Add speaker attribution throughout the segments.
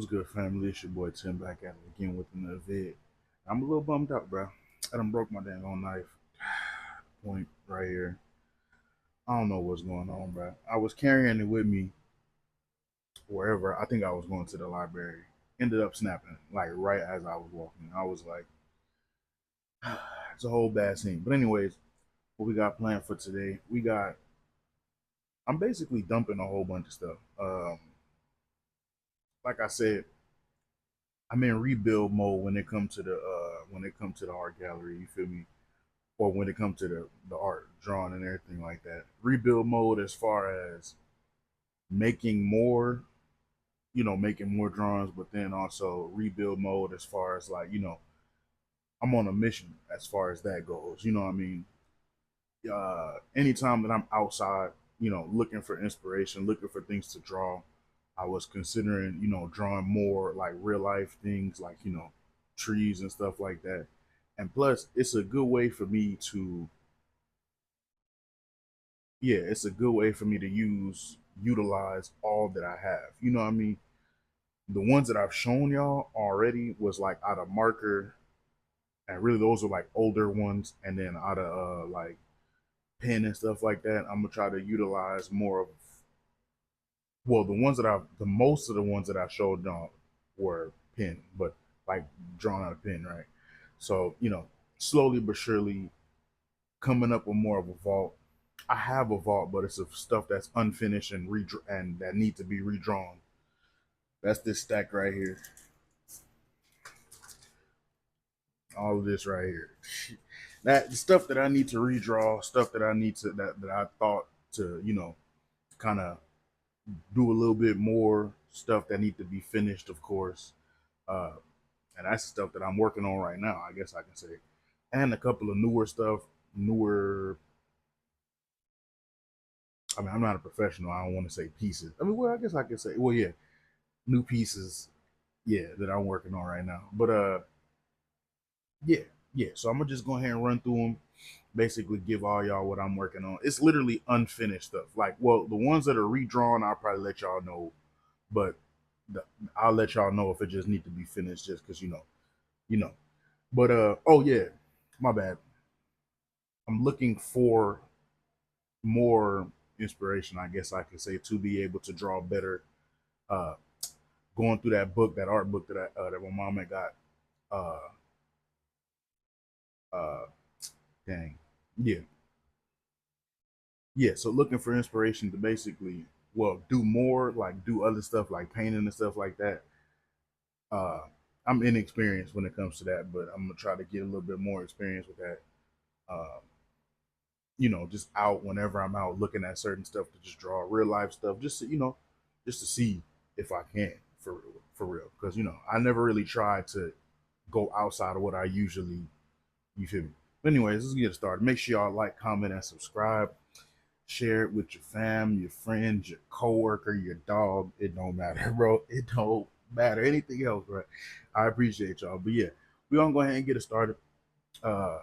Speaker 1: What's good, family? It's your boy Tim back at it again with another vid. I'm a little bummed out, bro. I done broke my dang on knife. Point right here. I don't know what's going on, bro. I was carrying it with me wherever. I think I was going to the library. Ended up snapping, like right as I was walking. I was like, it's a whole bad scene. But anyways, what we got planned for today? I'm basically dumping a whole bunch of stuff. Like I said, I'm in rebuild mode when it comes to the art gallery. You feel me? Or when it comes to the art, drawing, and everything like that. Rebuild mode as far as making more, making more drawings, but then also rebuild mode as far as like, I'm on a mission as far as that goes. You know what I mean? Anytime that I'm outside, looking for inspiration, looking for things to draw, I was considering, drawing more like real life things like, trees and stuff like that. And plus, it's a good way for me to yeah, it's a good way for me to utilize all that I have. You know what I mean? The ones that I've shown y'all already was like out of marker, and really those are like older ones, and then out of like pen and stuff like that. I'm gonna try to utilize more of the ones that the most of the ones that I showed y'all were pen, but like drawn out of pen, right? So slowly but surely coming up with more of a vault. I have a vault, but it's of stuff that's unfinished and and that need to be redrawn. That's this stack right here. All of this right here. That stuff that I need to redraw, stuff that I need to that I thought to kind of do a little bit more stuff that need to be finished, of course. Uh, and that's the stuff that I'm working on right now. I guess I can say, and a couple of newer stuff, newer. I mean, I'm not a professional. I don't want to say pieces. I mean, well, I guess I can say, well, yeah, new pieces, yeah, that I'm working on right now. But yeah, yeah. So I'm gonna just go ahead and run through them. Basically, give all y'all what I'm working on. It's literally unfinished stuff. Like, well, the ones that are redrawn, I'll probably let y'all know. But the, I'll let y'all know if it just need to be finished, just because you know. But oh yeah, my bad. I'm looking for more inspiration, I guess I could say, to be able to draw better. Uh, Going through that book, that art book that my mom had got. Uh, uh, Dang, yeah, yeah. So looking for inspiration to basically, do more, like do other stuff like painting and stuff like that. Uh, I'm inexperienced when it comes to that, but I'm gonna try to get a little bit more experience with that. Uh, just out whenever I'm out looking at certain stuff to just draw real life stuff, just to, just to see if I can for real. Because I never really tried to go outside of what I usually. You feel me? But anyways, let's get started. Make sure y'all like, comment, and subscribe. Share it with your fam, your friends, your coworker, your dog. It don't matter, bro. It don't matter. Anything else, right? I appreciate y'all. But yeah, we gonna go ahead and get it started. Uh,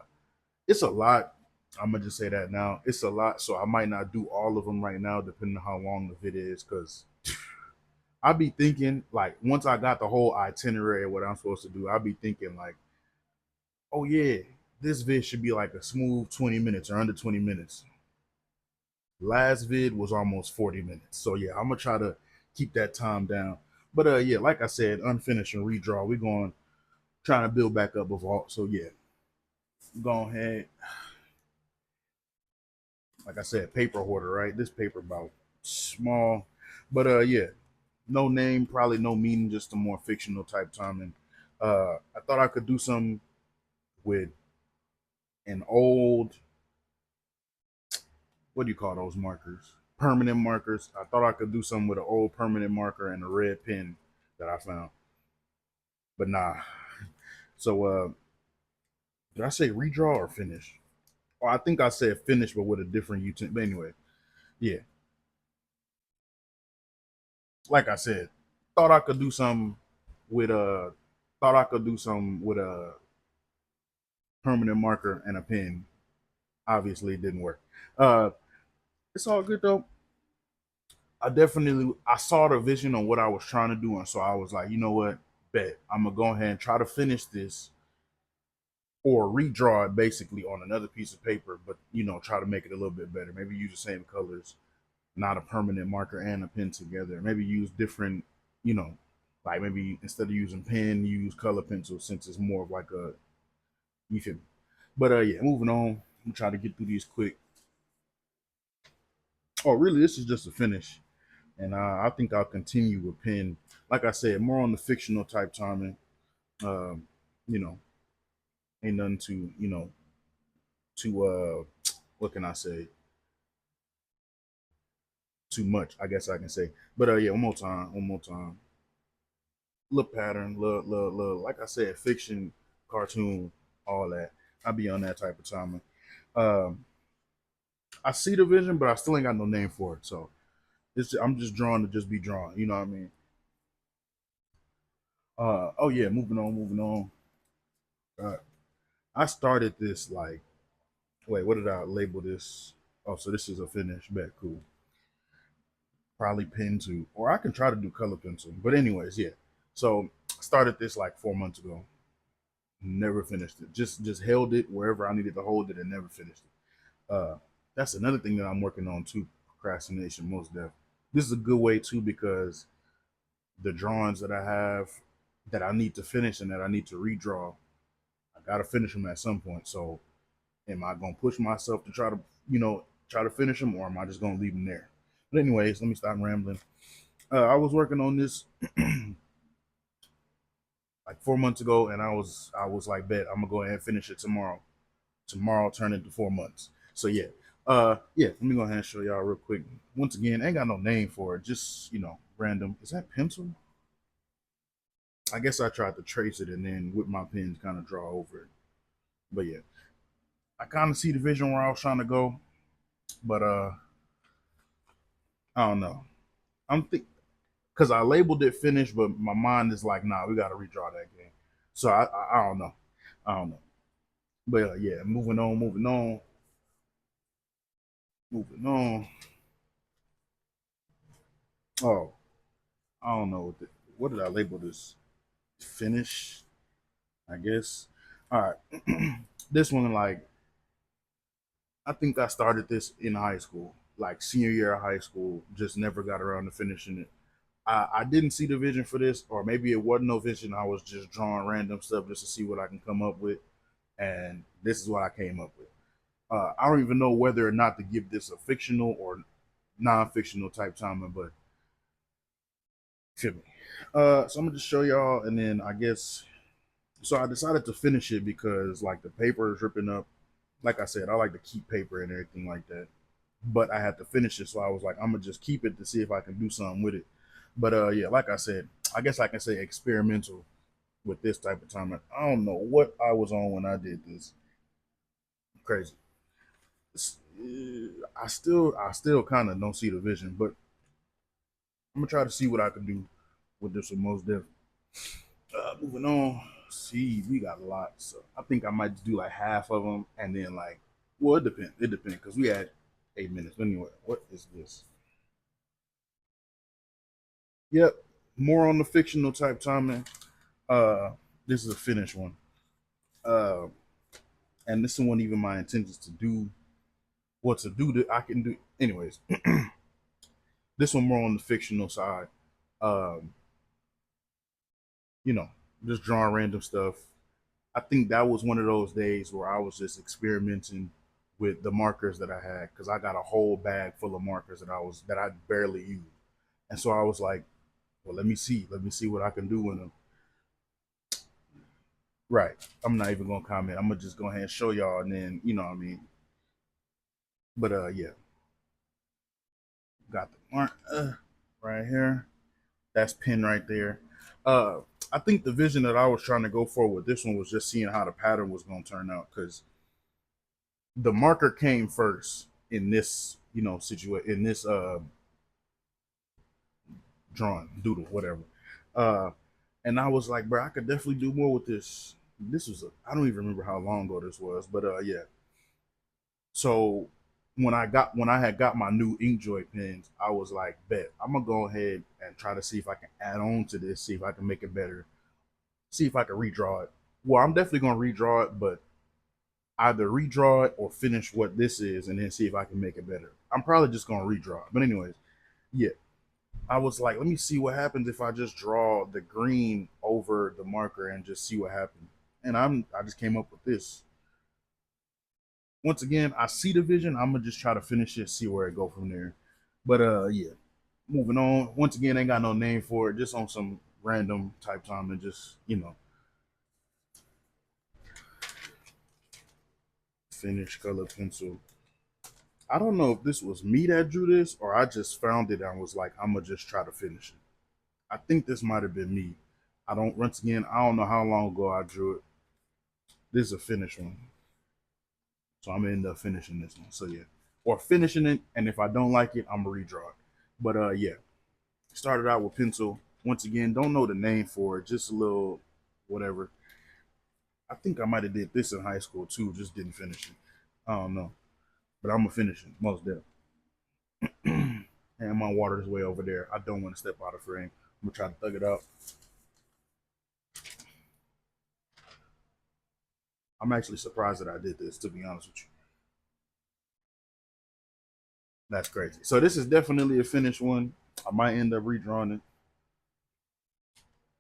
Speaker 1: it's a lot. I'm gonna just say that now. It's a lot, so I might not do all of them right now, depending on how long the video is. Cause I be thinking like once I got the whole itinerary of what I'm supposed to do, I be thinking like, oh yeah, this vid should be like a smooth 20 minutes or under 20 minutes. Last vid was almost 40 minutes. So yeah, I'm gonna try to keep that time down. But yeah, like I said, unfinished and redraw. We're going trying to build back up a vault. So yeah, go ahead. Like I said, paper hoarder, right? This paper about small. But yeah, no name, probably no meaning, just a more fictional type timing. I thought I could do something with an old, what do you call those markers? Permanent markers. I thought I could do something with an old permanent marker and a red pen that I found. But nah. So did I say redraw or finish? Or I think I said finish, but with a different utensil. But anyway, yeah. Like I said, thought I could do something with a thought I could do something with a permanent marker and a pen. Obviously, it didn't work. Uh, it's all good though. I saw the vision on what I was trying to do, and so I was like, you know what, bet I'm gonna go ahead and try to finish this or redraw it basically on another piece of paper, but try to make it a little bit better. Maybe use the same colors, not a permanent marker and a pen together. Maybe use different, you know, like maybe instead of using pen, use color pencil since it's more of like a you feel me. But yeah, moving on. I'm gonna try to get through these quick. Oh, really? This is just a finish, and I think I'll continue with pen. Like I said, more on the fictional type timing. Um, you know, ain't nothing to what can I say? Too much, I guess I can say. But yeah, one more time. Little pattern, little, like I said, fiction, cartoon, all that. I be on that type of timing. Um, I see the vision, but I still ain't got no name for it. So I'm just drawing to just be drawn. You know what I mean? Oh yeah, moving on. Uh, I started this like, wait, what did I label this? Oh, so this is a finish. Bet cool. Probably pen to, or I can try to do color pencil. But anyways, yeah. So I started this like 4 months ago. Never finished it. Just held it wherever I needed to hold it and never finished it. That's another thing that I'm working on too. Procrastination, most definitely. This is a good way too because the drawings that I have that I need to finish and that I need to redraw, I gotta finish them at some point. So, am I gonna push myself to try to, try to finish them, or am I just gonna leave them there? But anyways, let me stop rambling. I was working on this like 4 months ago, and I was like, bet I'm gonna go ahead and finish it tomorrow. Tomorrow turn into 4 months. So yeah, yeah. Let me go ahead and show y'all real quick. Once again, ain't got no name for it. Just random. Is that pencil? I guess I tried to trace it and then with my pen kind of draw over it. But yeah, I kind of see the vision where I was trying to go, but I don't know. I'm think because I labeled it finished, but my mind is like, nah, we got to redraw that game. So I don't know. I don't know. But yeah, moving on. Oh, I don't know what did I label this? Finish, I guess. All right, this one like I think I started this in high school, like senior year of high school. Just never got around to finishing it. I didn't see the vision for this, or maybe it wasn't no vision. I was just drawing random stuff just to see what I can come up with, and this is what I came up with. I don't even know whether or not to give this a fictional or non-fictional type timing, but feel me. So I'm gonna just show y'all, and then I guess so. I decided to finish it because like the paper is ripping up. Like I said, I like to keep paper and everything like that, but I had to finish it, so I was like, I'm gonna just keep it to see if I can do something with it. But yeah, like I said, I guess I can say experimental with this type of time. I don't know what I was on when I did this. Crazy. I still kind of don't see the vision, but I'm gonna try to see what I can do with this with most definitely. Moving on. See, we got a lot, so I think I might just do like half of them, and then like, well, it depends. It depends because we had 8 minutes. But anyway, what is this? Yep, more on the fictional type timing. Uh, this is a finished one. Uh, and this wasn't even my intentions to do what to do that I can do. Anyways, this one more on the fictional side. Um, you know, just drawing random stuff. I think that was one of those days where I was just experimenting with the markers that I had because I got a whole bag full of markers that I barely used, and so I was like, well, let me see what I can do with them. Right. I'm not even gonna comment. I'm gonna just go ahead and show y'all, and then you know what I mean. But yeah, got the mark right here. That's pin right there. Uh, I think the vision that I was trying to go for with this one was just seeing how the pattern was gonna turn out because the marker came first in this, situation in this drawing, doodle, whatever. Uh, and I was like, bro, I could definitely do more with this. This was I don't even remember how long ago this was, but yeah. So when I had got my new InkJoy pens, I was like, bet I'm gonna go ahead and try to see if I can add on to this, see if I can make it better, see if I can redraw it. Well, I'm definitely gonna redraw it, but either redraw it or finish what this is and then see if I can make it better. I'm probably just gonna redraw it. But anyways, yeah. I was like, let me see what happens if I just draw the green over the marker and just see what happens. And I just came up with this. Once again, I see the vision. I'm gonna just try to finish it, see where it go from there. But yeah, moving on. Once again, ain't got no name for it. Just on some random type time and just finish color pencil. I don't know if this was me that drew this or I just found it and was like, I'm gonna just try to finish it. I think this might have been me. I don't. Once again, I don't know how long ago I drew it. This is a finished one, so I'm gonna end up finishing this one. So yeah, or finishing it, and if I don't like it, I'm gonna redraw it. But yeah, started out with pencil. Once again, don't know the name for it. Just a little whatever. I think I might have did this in high school too. Just didn't finish it. I don't know, but I'm gonna finish it most definitely. And my water is way over there. I don't want to step out of frame. I'm gonna try to thug it up. I'm actually surprised that I did this, to be honest with you. That's crazy. So this is definitely a finished one. I might end up redrawing it.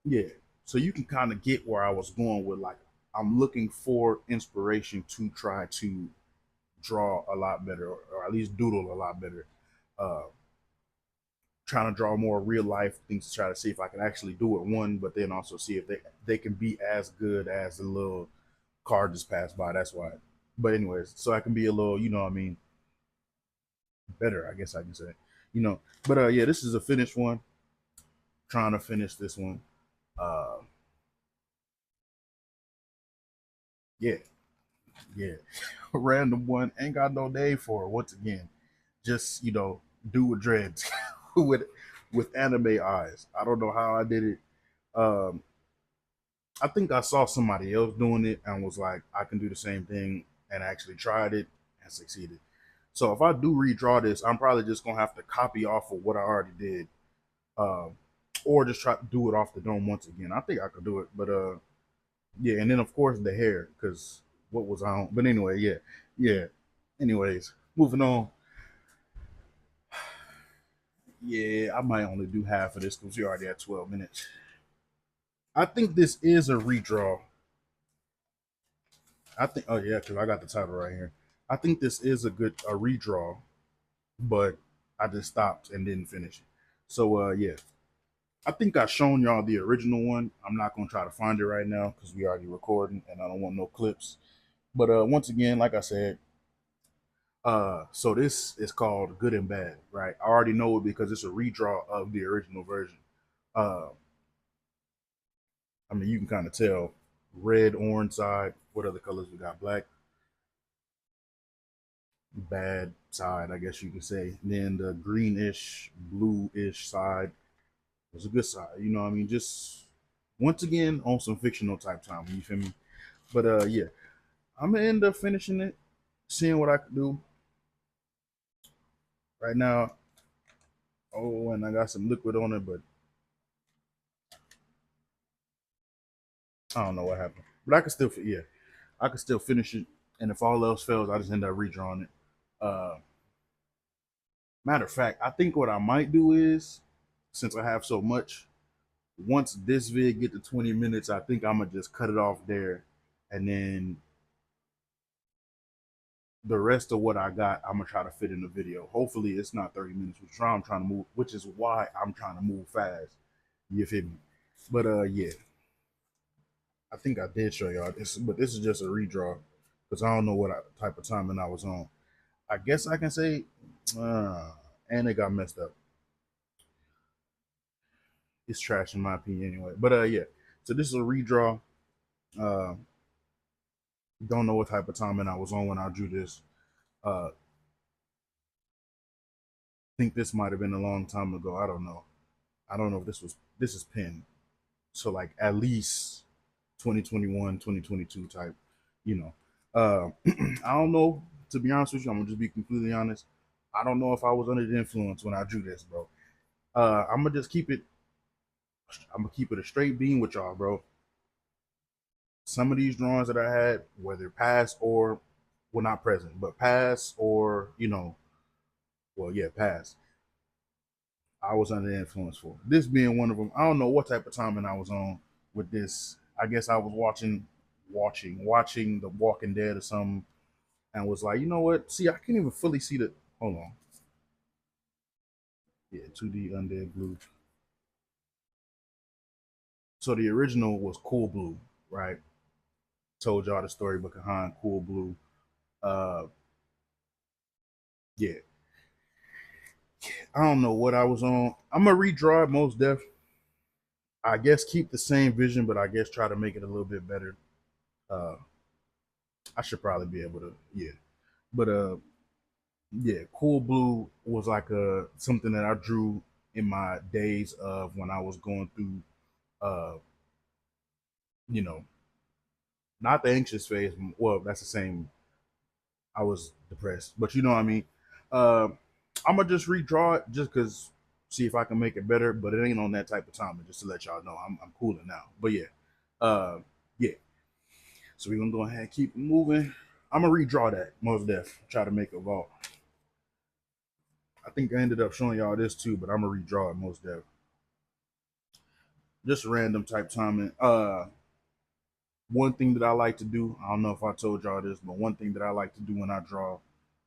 Speaker 1: Yeah. So you can kind of get where I was going with like I'm looking for inspiration to try to draw a lot better or at least doodle a lot better. Uh trying to draw more real life things to try to see if I can actually do it one, but then also see if they can be as good as the little card just passed by. That's why. But anyways, so I can be a little, you know what I mean, better, I guess I can say. You know. But yeah, this is a finished one. Trying to finish this one. Uh yeah, yeah. Random one. Ain't got no name for it. Once again, just do with dreads, with anime eyes. I don't know how I did it. Um, I think I saw somebody else doing it and was like, I can do the same thing, and actually tried it and succeeded. So if I do redraw this, I'm probably just gonna have to copy off of what I already did, um, or just try to do it off the dome once again. I think I could do it, but yeah, and then of course the hair, because what was on? But anyway, yeah, yeah. Anyways, moving on. Yeah, I might only do half of this because we already at 12 minutes. I think this is a redraw. I think. Oh yeah, because I got the title right here. I think this is a redraw, but I just stopped and didn't finish it. So yeah, I think I've shown y'all the original one. I'm not gonna try to find it right now because we already recording and I don't want no clips. But once again, like I said, so this is called Good and Bad, right? I already know it because it's a redraw of the original version. Uh, I mean, you can kind of tell red, orange side. What other colors we got? Black, bad side, I guess you could say. And then the greenish, bluish side was a good side. You know what I mean? Just once again on some fictional type time. You feel me? But yeah, I'm gonna end up finishing it, seeing what I can do. Right now, oh, and I got some liquid on it, but I don't know what happened. But I can still, yeah, I can still finish it. And if all else fails, I just end up redrawing it. Uh, Matter of fact, I think what I might do is, since I have so much, once this vid get to 20 minutes, I think I'm gonna just cut it off there, and then the rest of what I got, I'm gonna try to fit in the video. Hopefully, it's not 30 minutes, I'm trying to move, which is why I'm trying to move fast. You feel me? But yeah, I think I did show y'all this, but this is just a redraw because I don't know what type of timing I was on. I guess I can say, uh, and it got messed up. It's trash in my opinion anyway. But yeah, so this is a redraw. Uh, don't know what type of timing I was on when I drew this. I think this might have been a long time ago. I don't know. I don't know if this is pen. So like at least 2021, 2022 type, you know. I don't know. to be honest with you, I'm gonna just be completely honest. I don't know if I was under the influence when I drew this, bro. I'm gonna just keep it. I'm gonna keep it a straight beam with y'all, bro. Some of these drawings that I had, whether past or well, not present, but past or well, yeah, past. I was under the influence for this being one of them. I don't know what type of timing I was on with this. I guess I was watching The Walking Dead or something, and was like, you know what? See, I can't even fully see the. Hold on. Yeah, 2D Undead Blue. So the original was Cool Blue, right? Told y'all the story behind Cool Blue. Uh, yeah, I don't know what I was on. I'm gonna redraw it most def. I guess keep the same vision, but I guess try to make it a little bit better. Uh, I should probably be able to, yeah. But yeah, Cool Blue was like something that I drew in my days of when I was going through, uh, you know, not the anxious phase. Well, that's the same. I was depressed, but you know what I mean. Uh, I'm gonna just redraw it just because see if I can make it better. But it ain't on that type of time. Just to let y'all know, I'm cooling now. But yeah, uh, yeah. So we're gonna go ahead and keep moving. I'm gonna redraw that most def. Try to make a vault. I think I ended up showing y'all this too, but I'm gonna redraw it most def. Just random type timing. One thing that I like to do, I don't know if I told y'all this, but one thing that I like to do when I draw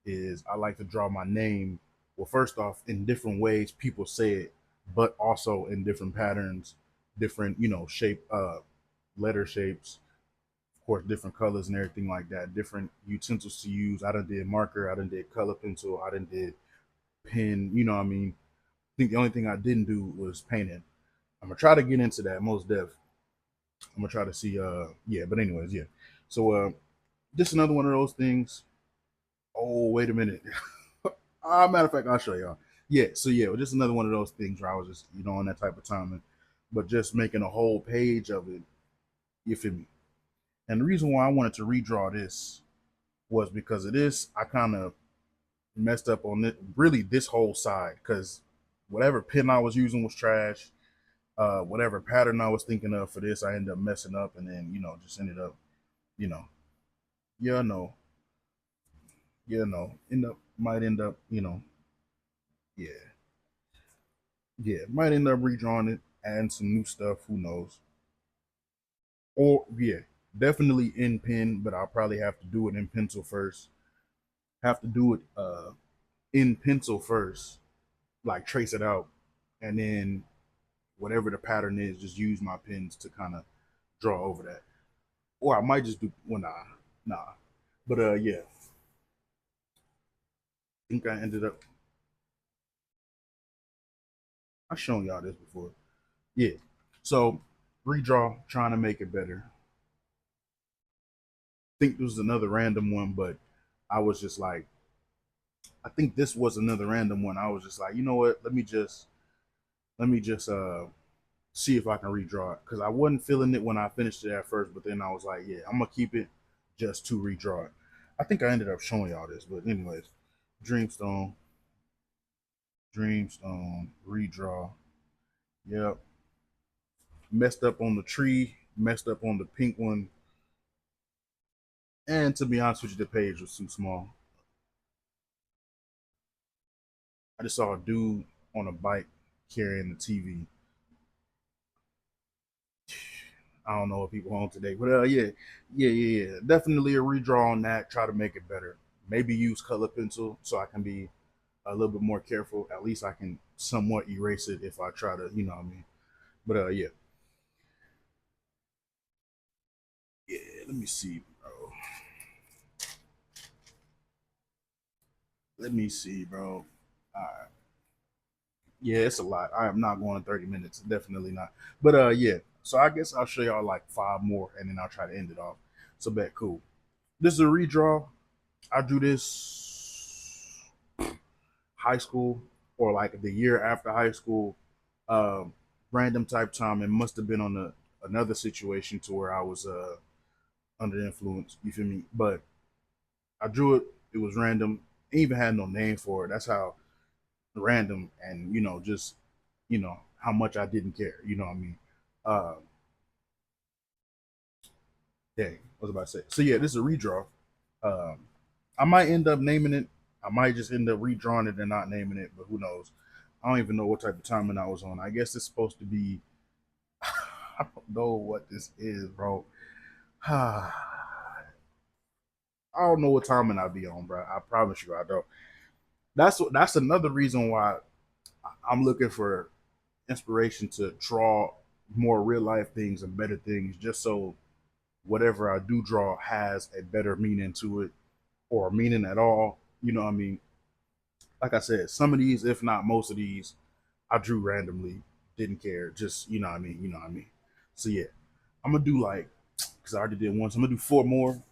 Speaker 1: is I like to draw my name. Well, first off, in different ways people say it, but also in different patterns, different, shape, letter shapes, of course, different colors and everything like that, different utensils to use. I done did marker, I done did color pencil, I done did pen, you know what I mean? I think the only thing I didn't do was painting. I'm gonna try to get into that most def. I'm gonna try to see yeah, but anyways, yeah. So just another one of those things. Oh, wait a minute. Matter of fact, I'll show y'all. Yeah, so yeah, just another one of those things where I was just, on that type of timing, but just making a whole page of it. You feel me? And the reason why I wanted to redraw this was because of this. I kind of messed up on it, really this whole side, because whatever pen I was using was trash. Whatever pattern I was thinking of for this, I ended up messing up, and then just ended up, you know, yeah, no, yeah, no, might end up, yeah, yeah, might end up redrawing it, adding some new stuff. Who knows? Or yeah, definitely in pen, but I'll probably have to do it in pencil first. Have to do it in pencil first, like trace it out, and then whatever the pattern is, just use my pens to kind of draw over that. Or I might just do well, nah. But yeah, I think I ended up. I've shown y'all this before. Yeah. So redraw, trying to make it better. I think this was another random one, but I was just like, I think this was another random one. I was just like, you know what? Let me just see if I can redraw it because I wasn't feeling it when I finished it at first, but then I was like, yeah, I'm gonna keep it just to redraw it. I think I ended up showing y'all this, but anyways, Dreamstone, Dreamstone, redraw. Yep. Messed up on the tree, messed up on the pink one, and to be honest with you, the page was too small. I just saw a dude on a bike carrying the TV. I don't know what people on today, but yeah, yeah. Definitely a redraw on that. Try to make it better. Maybe use color pencil so I can be a little bit more careful. At least I can somewhat erase it if I try to, what I mean. But yeah, yeah. Let me see, bro. Let me see, bro. Yeah, it's a lot. I am not going 30 minutes. Definitely not. But yeah. So I guess I'll show y'all like five more and then I'll try to end it off. So bet cool. This is a redraw. I drew this high school or like the year after high school. Um, Random type time. It must have been on another situation to where I was under influence. You feel me? But I drew it. It was random. It even had no name for it. That's how random and just how much I didn't care. You know what I mean? Uh, Dang, what was I about to say? So yeah, this is a redraw. Um, I might end up naming it. I might just end up redrawing it and not naming it, but who knows? I don't even know what type of timing I was on. I guess it's supposed to be. I don't know what this is, bro. I don't know what timing I be on, bro. I promise you, I don't. That's another reason why I'm looking for inspiration to draw more real life things and better things, just so whatever I do draw has a better meaning to it or meaning at all. You know what I mean? Like I said, some of these, if not most of these, I drew randomly, didn't care. Just you know what I mean. You know what I mean. So yeah, I'm gonna do like because I already did one, so I'm gonna do four more.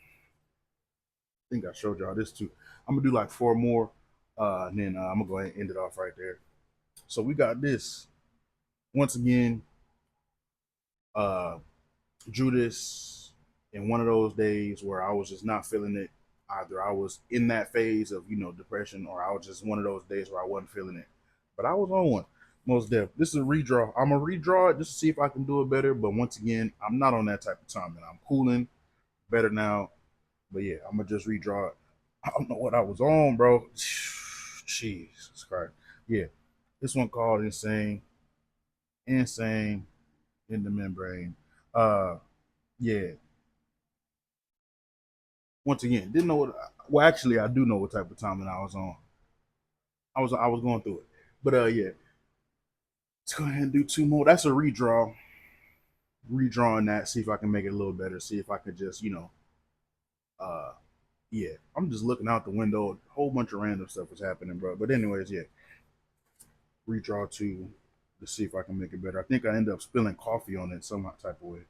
Speaker 1: I think I showed y'all this too. I'm gonna do like four more, and then I'm gonna go ahead and end it off right there. So we got this once again. Uh, Drew this in one of those days where I was just not feeling it. Either I was in that phase of depression, or I was just one of those days where I wasn't feeling it. But I was on one, most definitely. This is a redraw. I'm gonna redraw it just to see if I can do it better. But once again, I'm not on that type of time, and I'm cooling better now. But yeah, I'm gonna just redraw it. I don't know what I was on, bro. Jesus Christ. Yeah, this one called insane, insane in the membrane. Yeah, once again, didn't know what. Well, actually, I do know what type of timing I was on. I was going through it, but yeah. Let's go ahead and do two more. That's a redraw. Redrawing that, see if I can make it a little better. See if I could just uh, yeah. I'm just looking out the window. A whole bunch of random stuff is happening, bro. But anyways, yeah. Redraw two to see if I can make it better. I think I end up spilling coffee on it some type of way.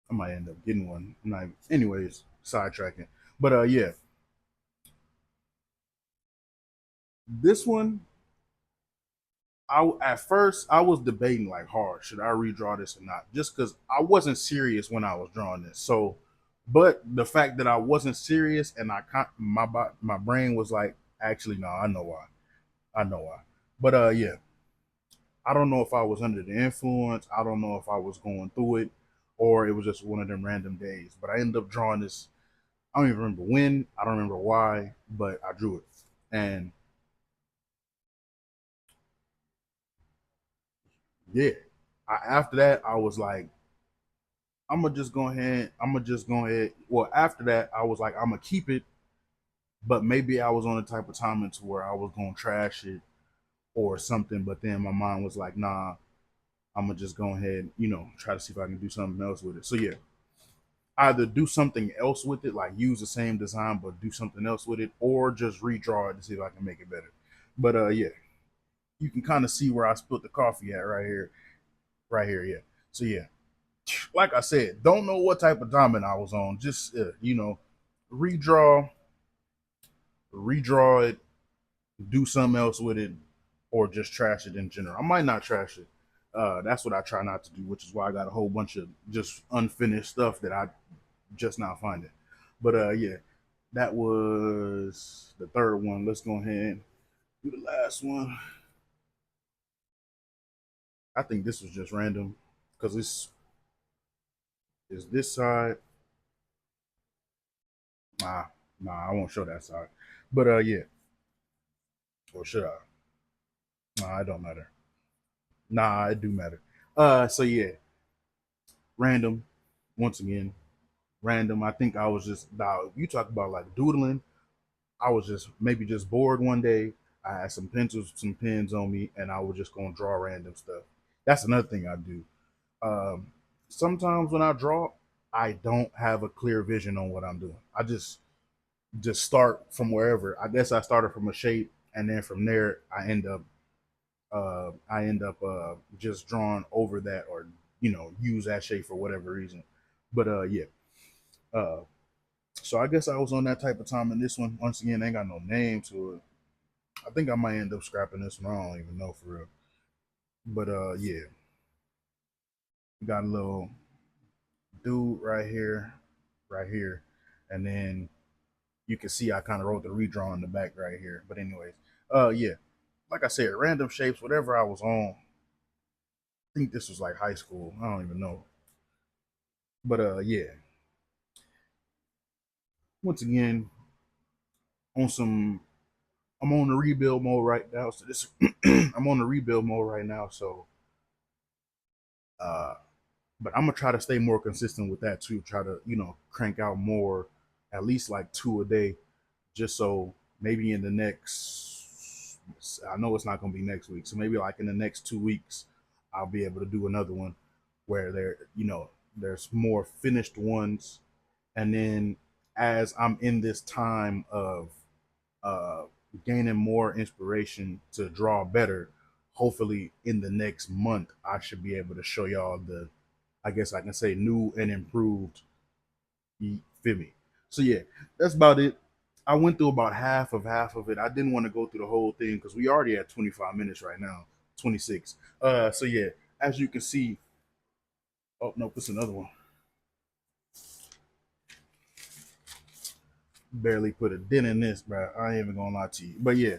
Speaker 1: I might end up getting one. Not, anyways, sidetracking. But yeah, this one I at first I was debating like hard, should I redraw this or not? Just because I wasn't serious when I was drawing this. So, but the fact that I wasn't serious and my brain was like, actually, no, I know why. I know why. But yeah, I don't know if I was under the influence. I don't know if I was going through it, or it was just one of them random days. But I ended up drawing this. I don't even remember when. I don't remember why, but I drew it. And yeah, after that, I was like, I'm gonna just go ahead. I'm gonna just go ahead. Well, after that, I was like, I'm gonna keep it, but maybe I was on the type of timing to where I was gonna trash it or something. But then my mind was like, nah, I'm gonna just go ahead, try to see if I can do something else with it. So yeah, either do something else with it, like use the same design but do something else with it, or just redraw it to see if I can make it better. But yeah, you can kind of see where I spilled the coffee at right here, right here. Yeah. So yeah, like I said, don't know what type of diamond I was on. Just redraw, redraw it, do something else with it, or just trash it in general. I might not trash it. That's what I try not to do, which is why I got a whole bunch of just unfinished stuff that I just not finding. But yeah, that was the third one. Let's go ahead and do the last one. I think this was just random because this is this side. Nah, nah, I won't show that side. But yeah, or should I? Nah, it don't matter. Nah, it do matter. So yeah, random. Once again, random. I think I was just now. You talk about like doodling. I was just maybe just bored one day. I had some pencils, some pens on me, and I was just gonna draw random stuff. That's another thing I do. Um, Sometimes when I draw, I don't have a clear vision on what I'm doing. I just start from wherever. I guess I started from a shape, and then from there I end up just drawing over that, or use that shape for whatever reason. But yeah. Uh, so I guess I was on that type of time, and this one once again ain't got no name to it. I think I might end up scrapping this one. I don't even know for real. But yeah, got a little dude right here, and then you can see I kind of wrote the redraw in the back right here. But anyways, yeah, like I said, random shapes, whatever I was on. I think this was like high school. I don't even know. But yeah. Once again, on some, I'm on the rebuild mode right now. So this, I'm on the rebuild mode right now. So, uh, but I'm gonna try to stay more consistent with that too. Try to, crank out more, at least like two a day, just so maybe in the next, I know it's not gonna be next week, so maybe like in the next 2 weeks, I'll be able to do another one where there's more finished ones, and then as I'm in this time of uh, gaining more inspiration to draw better, hopefully in the next month I should be able to show y'all the, I guess I can say, new and improved. You feel me? So yeah, that's about it. I went through about half of it. I didn't want to go through the whole thing because we already at 25 minutes right now, 26. So yeah, as you can see, oh no, it's another one. Barely put a dent in this, bro. I ain't even gonna lie to you. But yeah,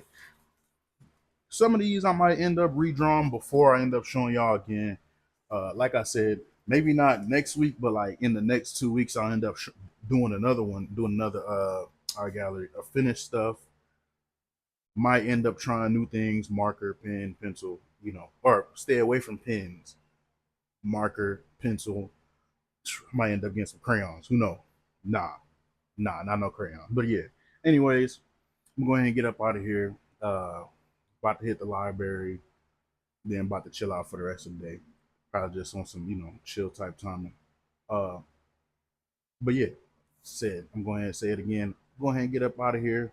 Speaker 1: some of these I might end up redrawing before I end up showing y'all again. Like I said, maybe not next week, but like in the next 2 weeks, I'll end up doing another one, doing another art gallery, finished stuff. Might end up trying new things, marker, pen, pencil, or stay away from pens, marker, pencil. Might end up getting some crayons. Who knows? Nah, not no crayons. But yeah. Anyways, I'm going to get up out of here. About to hit the library, then about to chill out for the rest of the day. Probably just on some, chill type timing. Uh, but yeah, said I'm going to say it again. Go ahead and get up out of here.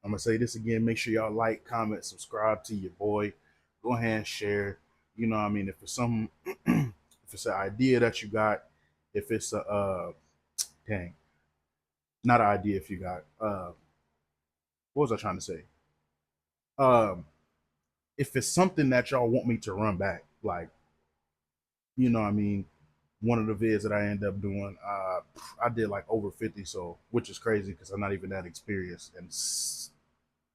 Speaker 1: I'm gonna say this again. Make sure y'all like, comment, subscribe to your boy. Go ahead and share. You know what I mean? If it's some, if it's an idea that you got, if it's a dang, not an idea. If you got what was I trying to say? Um, if it's something that y'all want me to run back, like, what I mean, one of the vids that I end up doing, I did like over 50, so which is crazy because I'm not even that experienced, and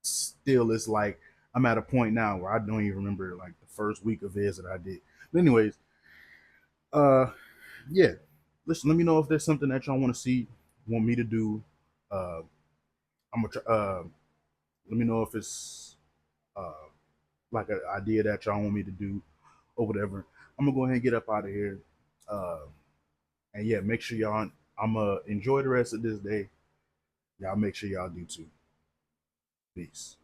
Speaker 1: still it's like I'm at a point now where I don't even remember like the first week of vids that I did. But anyways, uh, yeah, listen, let me know if there's something that y'all want to see, want me to do. Uh, I'm gonna try. Let me know if it's uh like an idea that y'all want me to do or whatever. I'm gonna go ahead and get up out of here. Uh, and yeah, make sure y'all. I'm gonna enjoy the rest of this day. Y'all make sure y'all do too. Peace.